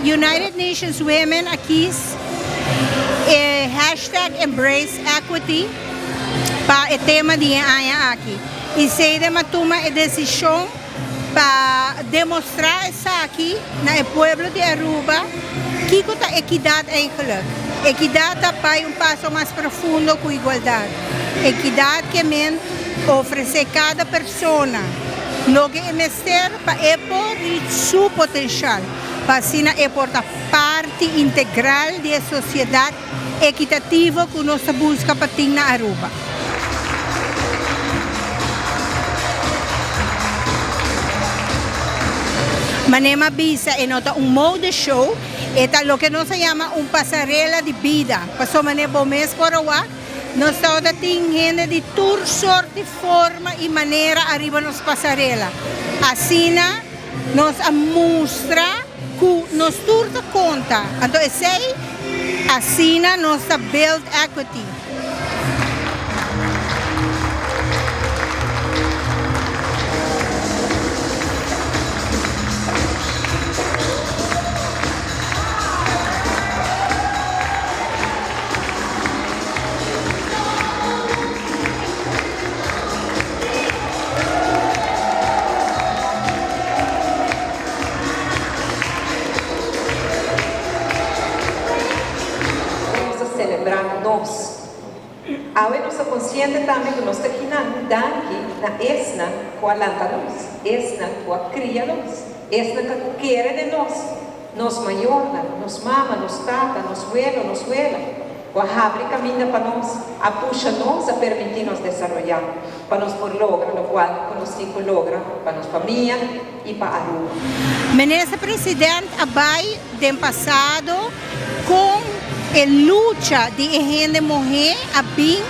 United Nations Women aqui, hashtag Embrace Equity, para o tema de amanhã aqui. E se ele toma a decisão para demonstrar isso aqui no povo de Aruba, que a equidade é eigenlijk. Equidade vai passo mais profundo com igualdade. Equidade que men oferece cada pessoa lo que é mestre para expor seu potencial, para assim exportar parte integral da sociedade equitativa que nós buscamos para ter na Aruba. Manema Bisa é modo de show, é o que nós chamamos passarela de vida. Passou maneira mês por lá, nós estamos tendo gente de toda sorte de forma e maneira arriba nos passarela. Assim, nós mostramos que nós todos conta. Então, assim, nós build equity. Celebrar nós. Agora nós somos conscientes também que nós estamos aqui na esna com a luz, esna com a cria luz, esna que quer de nós, nos maior, nos mama, nos tata, nos abuelo, nos abuela, o abre caminho para nós, a puxa nós, a permitir nos desenvolver, para nós por lograr, o qual que nós temos logra para nossa família e para a rua. Ministro Presidente, abai do passado com a luta de gente morrer a bem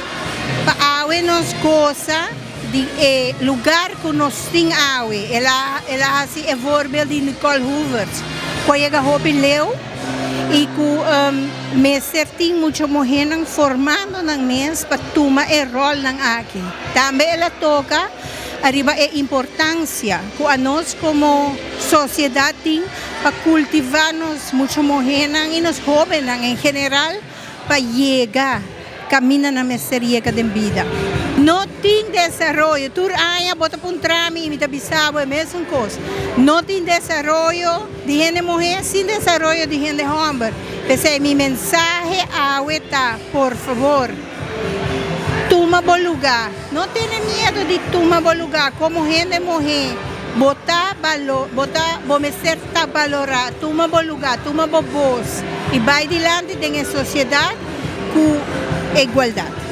para nos coisa de lugar que nós temos ela assim é voorbeeld de Nicole Hoover que chega hopi leu e que mestre tem muito morrer formando na mês para tomar o rol na aqui também ela toca arriba a importância que a nós como sociedade tem para cultivar-nos muito morrer e nos jovens em geral para chegar caminhar na messeria de vida. Não tem desenvolvimento, tu aia bota para trame e me bisabo é mesma coisa. Não tem desenvolvimento de gente morrer sem desenvolvimento de gente homem. Essa é minha mensagem a Ueta, por favor. Toma bom lugar. Não tenha medo de tomar bom lugar. Como gente morrer, botar valor, botar, vou me ser valorar, toma bom lugar, toma bom voz. E vai adiante na sociedade com igualdade.